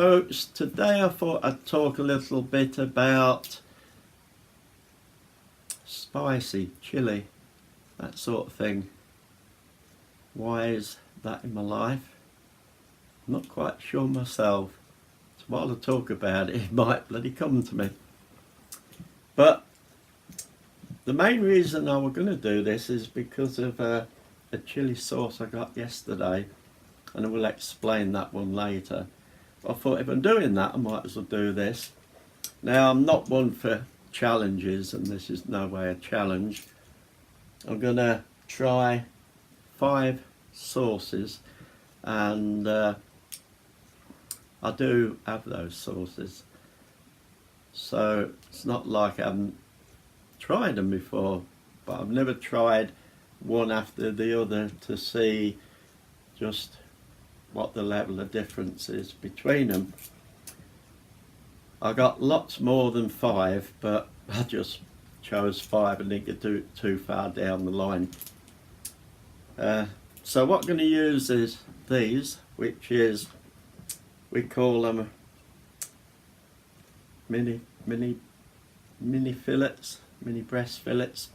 folks, today I thought I'd talk a little bit about spicy, chili, that sort of thing. Why is that in my life? I'm not quite sure myself. So while I talk about it, it might bloody come to me. But the main reason I was going to do this is because of a chili sauce I got yesterday, and I will explain that one later. I thought if I'm doing that, I might as well do this. Now, I'm not one for challenges, and this is no way a challenge. I'm going to try 5 sauces, and I do have those sauces. So it's not like I haven't tried them before, but I've never tried one after the other to see just what the level of difference is between them. I got lots more than 5, but I just chose 5 and didn't get too far down the line. So what I'm going to use is these, which is, we call them mini fillets, mini breast fillets.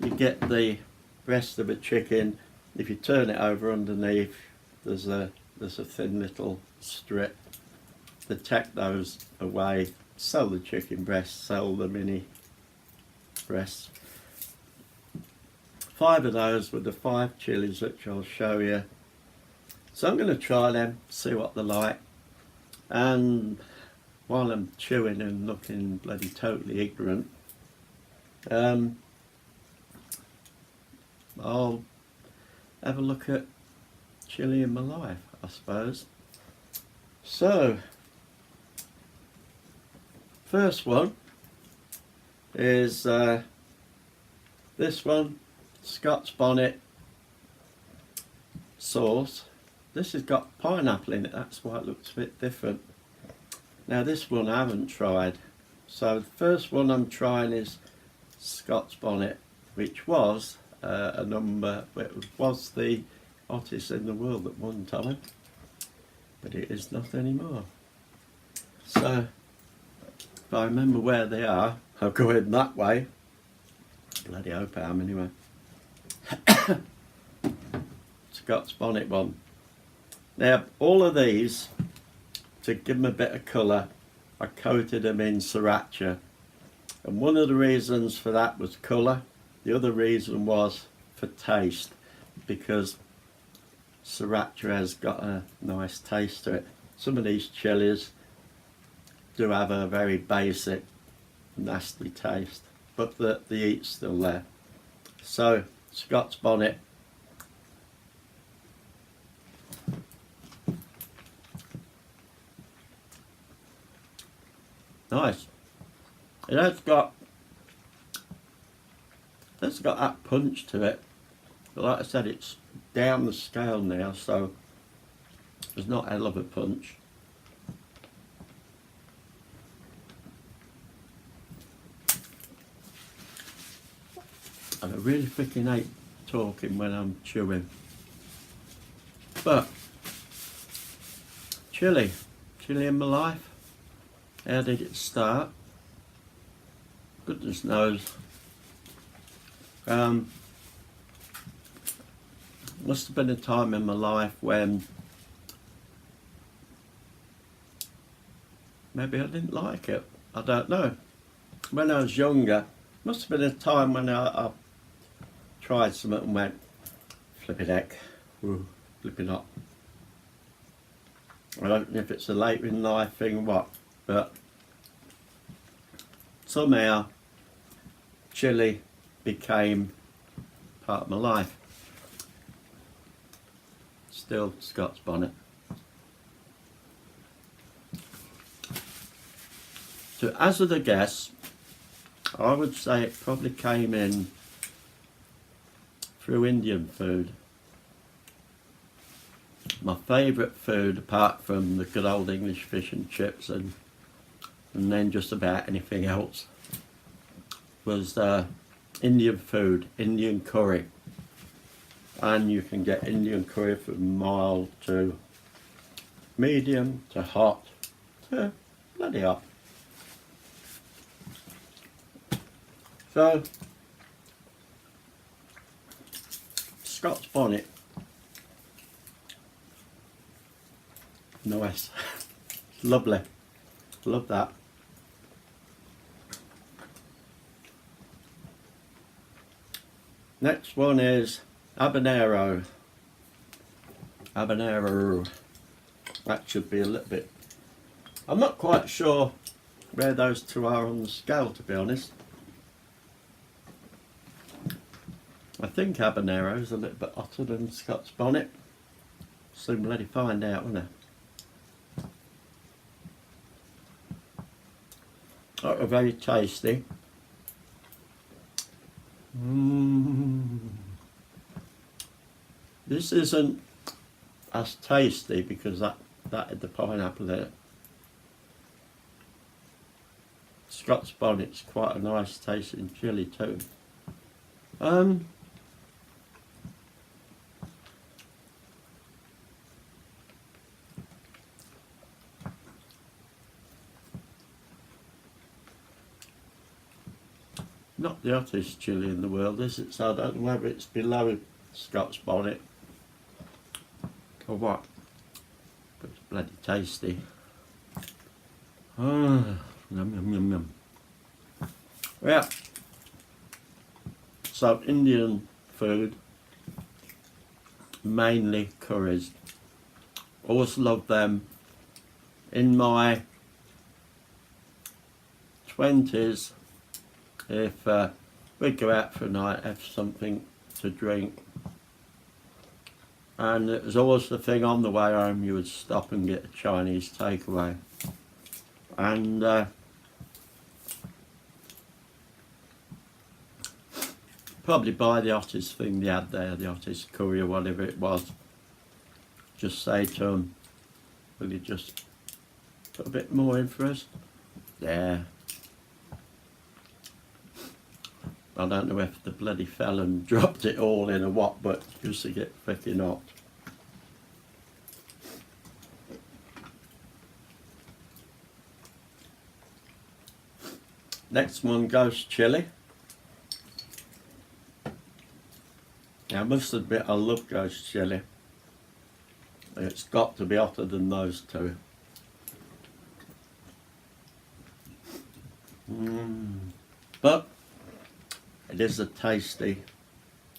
You get the breast of a chicken. If you turn it over underneath, there's a thin little strip. To take those away, sell the chicken breast, sell the mini breasts. 5 of those with the 5 chilies, which I'll show you. So I'm going to try them, see what they're like, and while I'm chewing and looking bloody totally ignorant, I'll have a look at chili in my life, I suppose. So, first one is this one, Scotch Bonnet sauce. This has got pineapple in it, that's why it looks a bit different. Now this one I haven't tried. So the first one I'm trying is Scotch Bonnet, which was it was the hottest in the world at one time, but it is not anymore. So if I remember where they are, I'll go in that way. Bloody hope I am anyway. Scotch Bonnet one. Now all of these, to give them a bit of colour, I coated them in sriracha, and one of the reasons for that was colour. The other reason was for taste, because sriracha has got a nice taste to it. Some of these chilies do have a very basic nasty taste, but the heat's still there. So Scotch Bonnet. Nice. It has got that punch to it, but like I said, it's down the scale now, so there's not a hell of a punch. And I really freaking hate talking when I'm chewing. But chili in my life. How did it start? Goodness knows. Must have been a time in my life when maybe I didn't like it. I don't know. When I was younger, must have been a time when I tried something and went, flipping heck, ooh, flipping hot. I don't know if it's a later in life thing or what, but somehow chili became part of my life. Still Scotch Bonnet. To hazard a guess, I would say it probably came in through Indian food. My favourite food, apart from the good old English fish and chips and then just about anything else, was Indian food, Indian curry. And you can get Indian curry from mild to medium to hot Bloody hell. So, Scotch Bonnet. Nice. Lovely. Love that. Next one is Habanero. Habanero. That should be a little bit... I'm not quite sure where those two are on the scale, to be honest. I think Habanero is a little bit hotter than Scotch Bonnet. Soon bloody find out, won't I? Oh, very tasty. This isn't as tasty because that had the pineapple in it. Scotch Bonnet's quite a nice tasting chilli too. Not the hottest chilli in the world, is it? So I don't know whether it's below Scotch Bonnet or what, but it's bloody tasty. Yum yum yum yum. Yeah. So Indian food, mainly curries. Always loved them. In my 20s, if we'd go out for a night, have something to drink, and it was always the thing on the way home, you would stop and get a Chinese takeaway. And probably buy the hottest thing they had there, the hottest curry or whatever it was. Just say to them, will you just put a bit more in for us? There. I don't know if the bloody felon dropped it all in or what, but it used to get freaking hot. Next one, ghost chilli. I must admit I love ghost chilli. It's got to be hotter than those two. But it is a tasty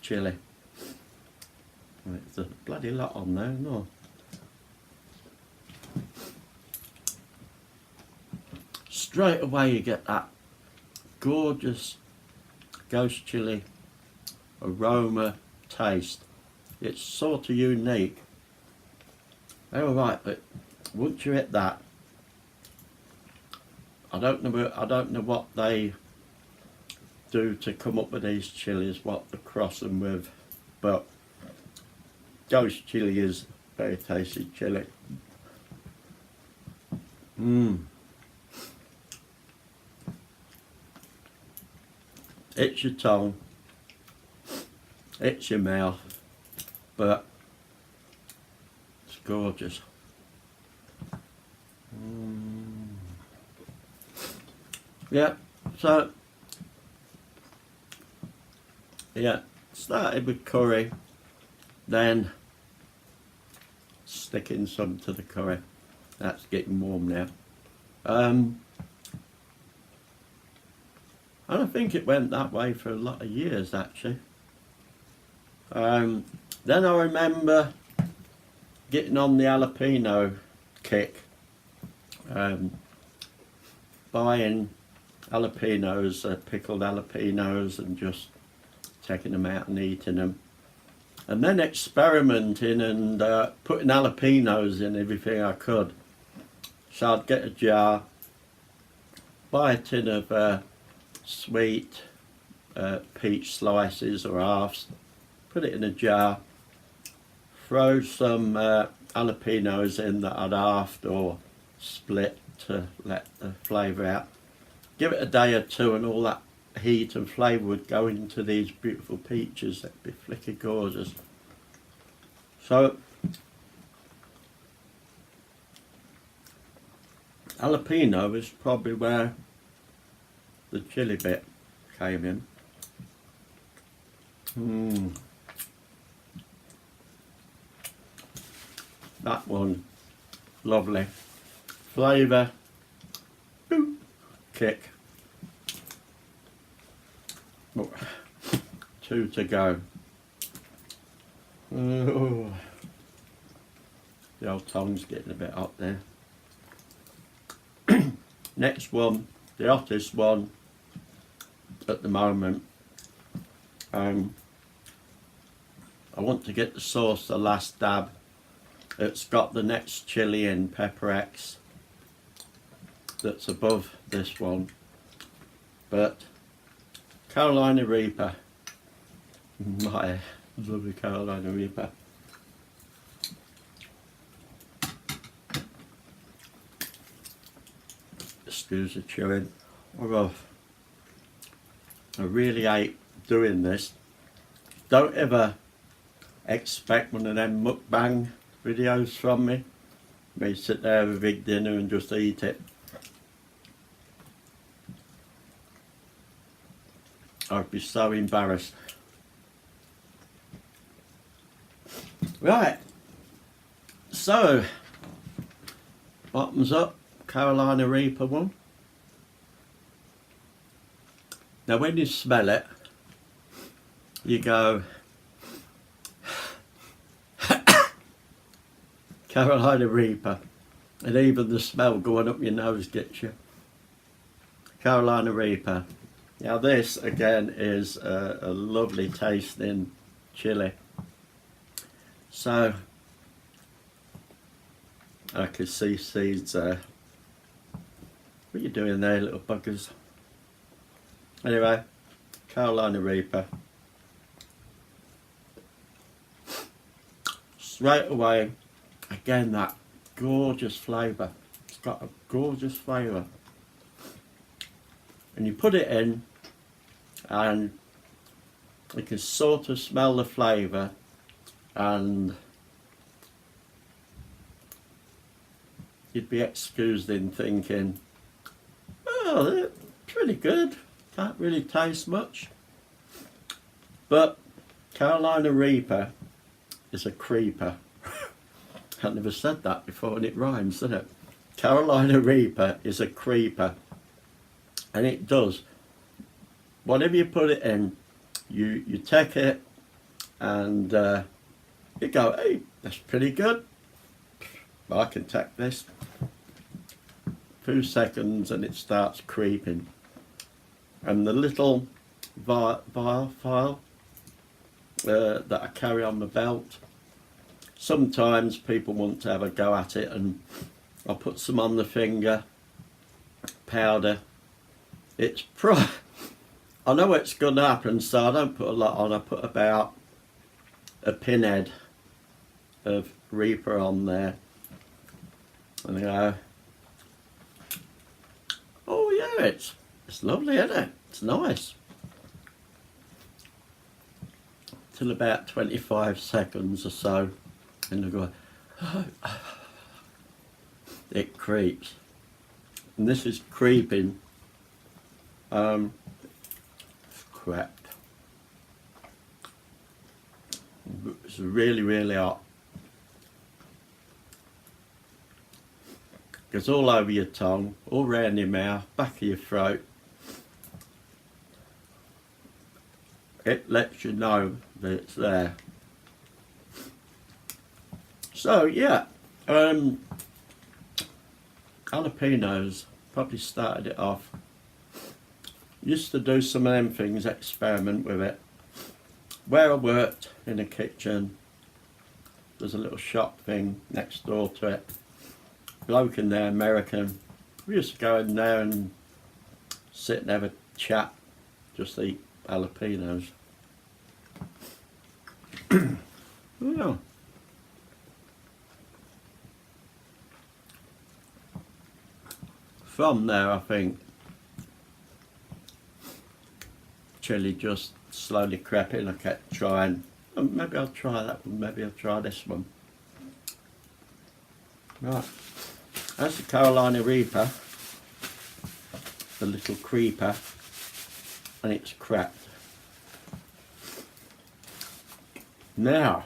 chilli. It's a bloody lot on there, no? Straight away you get that gorgeous ghost chilli aroma, taste. It's sort of unique. Alright, but once you hit that, I don't know what they do to come up with these chilies, what to cross them with, but ghost chilli is very tasty chilli. It's your tongue, it's your mouth, but it's gorgeous. Yeah, so yeah, started with curry, then sticking some to the curry. That's getting warm now. And I think it went that way for a lot of years actually. Then I remember getting on the jalapeno kick, buying jalapenos, pickled jalapenos, and just taking them out and eating them, and then experimenting and putting jalapenos in everything I could. So I'd get a jar, buy a tin of sweet peach slices or halves, put it in a jar, throw some jalapenos in that I'd halved or split to let the flavour out. Give it a day or two and all that heat and flavour would go into these beautiful peaches. They'd be flicky gorgeous. So jalapeno is probably where the chili bit came in. That one, lovely. Flavour, kick. Oh, 2 to go. Oh, the old tongue's getting a bit up there. Next one, the hottest one at the moment. I want to get the sauce, the last dab. It's got the next chili in, Pepper X, that's above this one. But Carolina Reaper, my lovely Carolina Reaper. Excuse the chewing. Oh, I really hate doing this. Don't ever expect one of them mukbang videos from me. Me sit there with a big dinner and just eat it. I'd be so embarrassed. Right, so bottoms up, Carolina Reaper one. Now when you smell it, you go, Carolina Reaper, and even the smell going up your nose gets you. Carolina Reaper. Now this again is a lovely tasting chili. So I can see seeds there. What are you doing there, little buggers? Anyway, Carolina Reaper. Straight away, again that gorgeous flavour. It's got a gorgeous flavour. And you put it in and you can sort of smell the flavour, and you'd be excused in thinking, oh, they're pretty good, can't really taste much. But Carolina Reaper is a creeper. I've never said that before and it rhymes, doesn't it? Carolina Reaper is a creeper, and it does. Whatever you put it in, you take it and you go, hey, that's pretty good. I can take this. 2 seconds and it starts creeping. And the little file that I carry on my belt, sometimes people want to have a go at it, and I'll put some on the finger, powder. It's I know it's going to happen, so I don't put a lot on. I put about a pinhead of Reaper on there. And I go, oh yeah, it's lovely, isn't it? It's nice. Till about 25 seconds or so, and I go, oh, it creeps. And this is creeping. Crap. It's really, really hot. Goes all over your tongue, all round your mouth, back of your throat. It lets you know that it's there. So yeah, jalapenos probably started it off. Used to do some of them things, experiment with it. Where I worked in a kitchen, there's a little shop thing next door to it. Bloke in there, American. We used to go in there and sit and have a chat, just eat jalapenos. Yeah. From there, I think chili just slowly crept in. I kept trying. Maybe I'll try that one. Maybe I'll try this one. Right. That's the Carolina Reaper, the little creeper, and it's cracked. Now,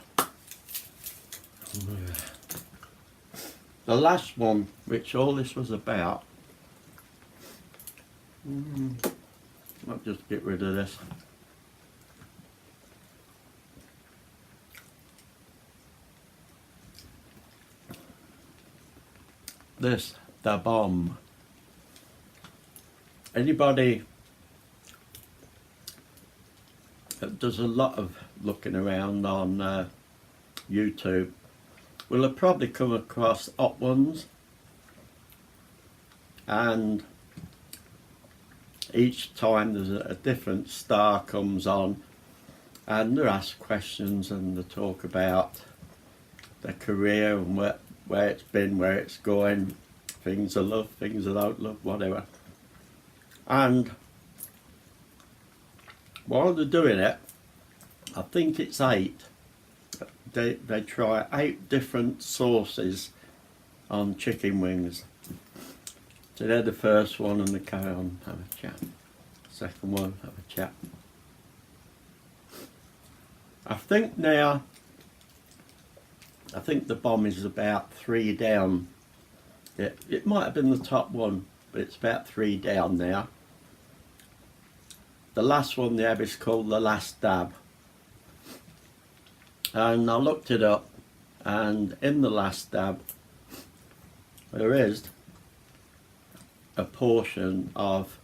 the last one, which all this was about, I'll just get rid of this. This, the bomb. Anybody that does a lot of looking around on YouTube will have probably come across hot ones, and each time there's a different star comes on and they're asked questions and they talk about their career and where it's been, where it's going, things I love, things I don't love, whatever. And while they're doing it, I think it's 8, they try 8 different sauces on chicken wings. So they're the first one, and they carry on, have a chat. Second one, have a chat. I think now, I think the bomb is about 3 down. It might have been the top one, but it's about 3 down now. The last one they have is called the Last Dab. And I looked it up, and in the Last Dab there is a portion of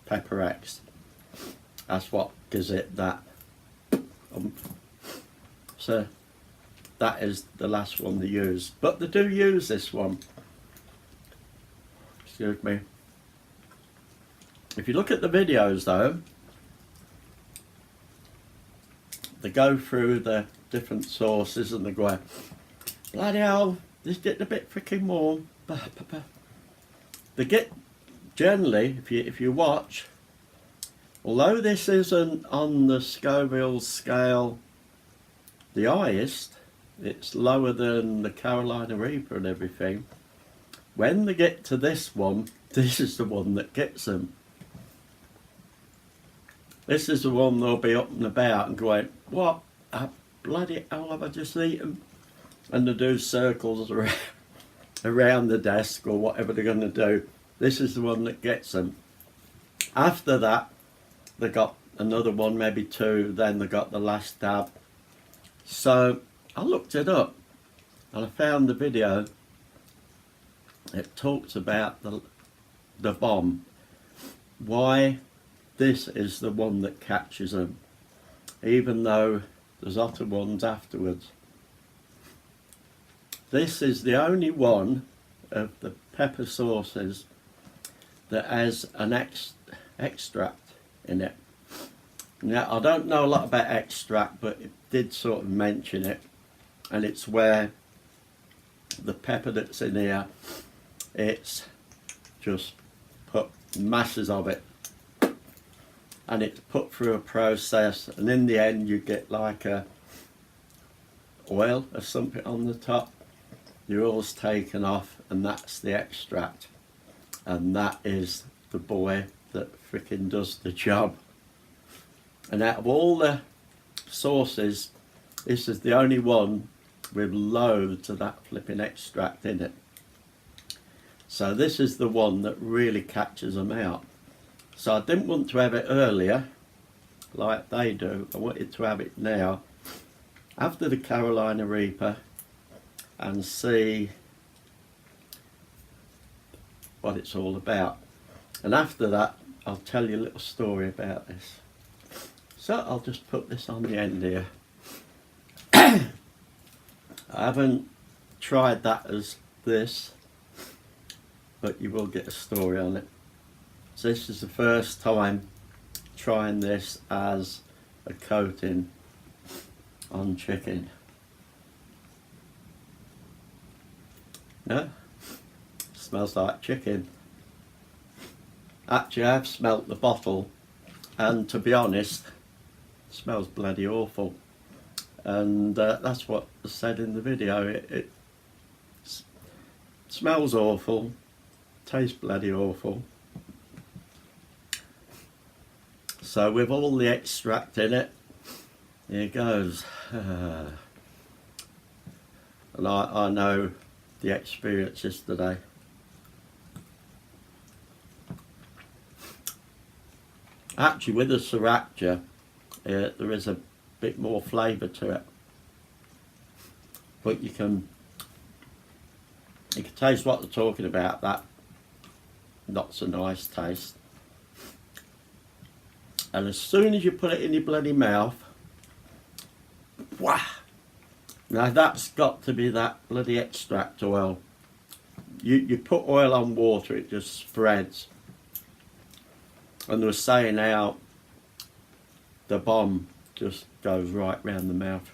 Pepper X. That's what gives it that so that is the last one they use, but they do use this one. Excuse me. If you look at the videos though, they go through the different sauces and they go, bloody hell, this getting a bit freaking warm. They get, generally, if you watch, although this isn't on the Scoville scale the highest, it's lower than the Carolina Reaper and everything. When they get to this one, this is the one that gets them. This is the one they'll be up and about and going, what a bloody hell have I just eaten? And they do circles around the desk or whatever they're going to do. This is the one that gets them. After that, they got another one, maybe 2, then they got the Last Dab. So I looked it up and I found the video. It talks about the bomb, why this is the one that catches them, even though there's other ones afterwards. This is the only one of the pepper sauces that has an extract in it. Now, I don't know a lot about extract, but it did sort of mention it, and it's where the pepper that's in here, it's just put masses of it, and it's put through a process, and in the end you get like a oil or something on the top. The oil's taken off, and that's the extract, and that is the boy that frickin' does the job. And out of all the sauces, this is the only one with loads of that flipping extract in it. So this is the one that really catches them out. So I didn't want to have it earlier like they do. I wanted to have it now after the Carolina Reaper and see what it's all about. And after that, I'll tell you a little story about this. So I'll just put this on the end here. I haven't tried that as this, but you will get a story on it. So this is the first time trying this as a coating on chicken. No? Smells like chicken. Actually, I've smelt the bottle, and to be honest, it smells bloody awful. And that's what was said in the video. It Smells awful, tastes bloody awful. So with all the extract in it, here goes. And I know the experience yesterday. Actually, with the sriracha, there is a bit more flavour to it, but you can taste what they're talking about. That not so nice taste, and as soon as you put it in your bloody mouth, wow! Now that's got to be that bloody extract oil. You put oil on water, it just spreads. And they were saying how the bomb just goes right round the mouth,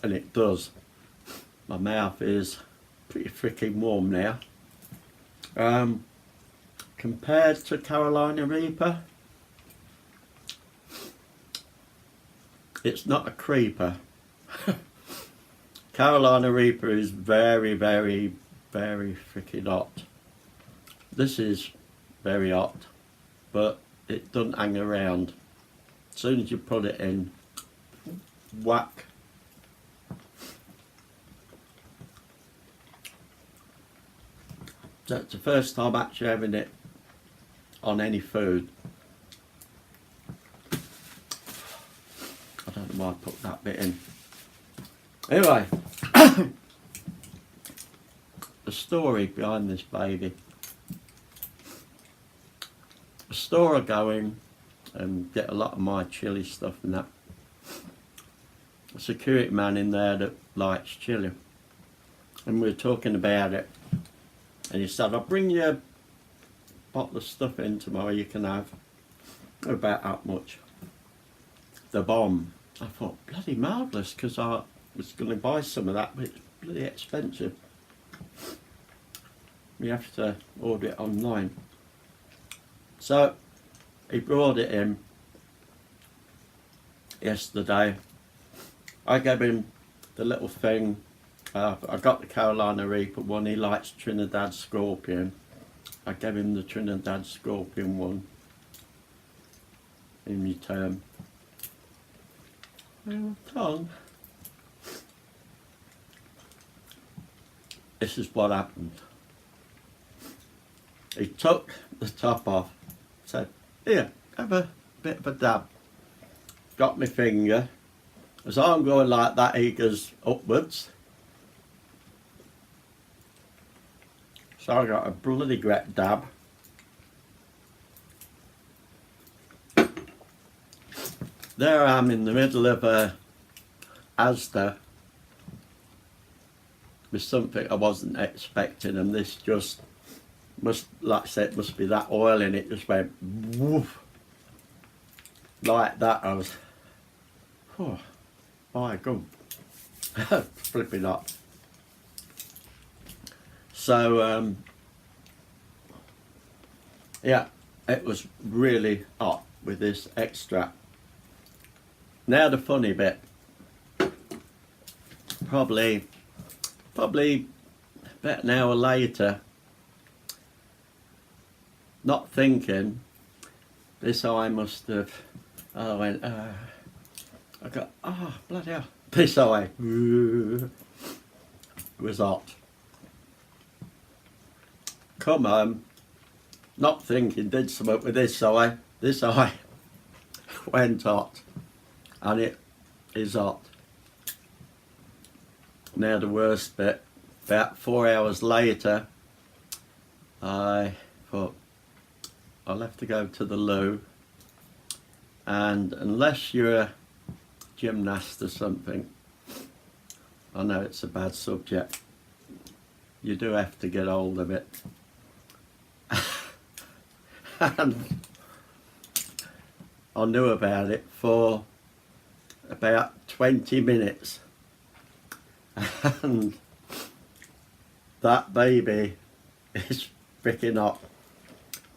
and it does. My mouth is pretty freaking warm now. Compared to Carolina Reaper, it's not a creeper. Carolina Reaper is very, very, very freaking hot. This is very hot, but it doesn't hang around. As soon as you put it in, whack. So it's the first time actually having it on any food. I don't know why I put that bit in. Anyway, the story behind this baby. A store I go in and get a lot of my chili stuff and that. A security man in there that likes chili, and we were talking about it, and he said, I'll bring you a bottle of stuff in tomorrow you can have. About that much. The bomb. I thought, bloody marvellous, because I was going to buy some of that, but it's bloody expensive. You have to order it online. So he brought it in yesterday. I gave him the little thing. I got the Carolina Reaper one. He likes Trinidad Scorpion. I gave him the Trinidad Scorpion one in return. Tongue. This is what happened. He took the top off, said, here, have a bit of a dab. Got my finger. As I'm going like that, he goes upwards. So I got a bloody great dab. There I am in the middle of a Asda with something I wasn't expecting, and this just must, like I said, must be that oil in it, just went woof like that. I was, oh my God, flipping up. So yeah, it was really hot with this extract. Now the funny bit, probably about an hour later, not thinking, this eye must have, I went, I got, oh bloody hell, this eye was hot. Come on, not thinking, did something with this eye went hot, and it is hot. Now the worst bit, about 4 hours later, I thought, I'll have to go to the loo, and unless you're a gymnast or something, I know it's a bad subject, you do have to get hold of it. And I knew about it for about 20 minutes, and that baby is freaking hot.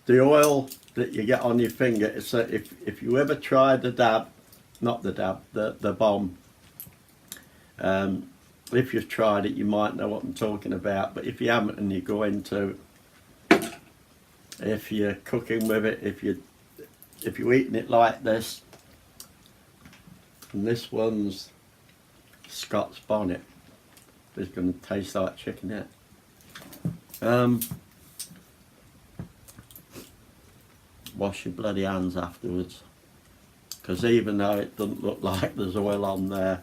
The oil that you get on your finger, is if you ever try the dab, not the dab, the bomb, if you've tried it, you might know what I'm talking about, but if you haven't and you're going to, if you're cooking with it, if you're eating it like this, and this one's Scotch Bonnet, it's going to taste like chicken here. Wash your bloody hands afterwards, because even though it doesn't look like there's oil on there,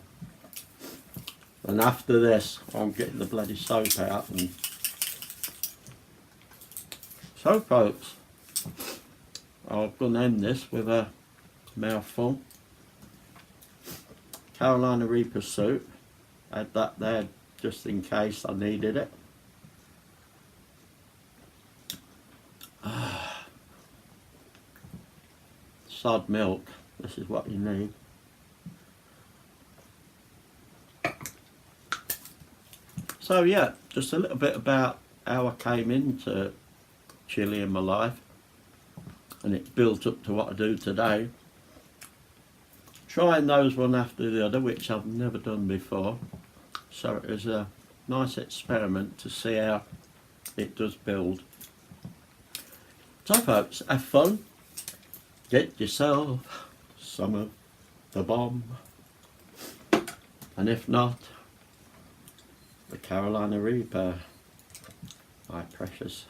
and after this I'm getting the bloody soap out. And so folks, I'm going to end this with a mouthful. Carolina Reaper soup, add that there just in case I needed it. Sod milk, this is what you need. So yeah, just a little bit about how I came into chili in my life, and it built up to what I do today. Trying those one after the other, which I've never done before, so it was a nice experiment to see how it does build. So folks, have fun, get yourself some of the bomb, and if not, the Carolina Reaper, my precious.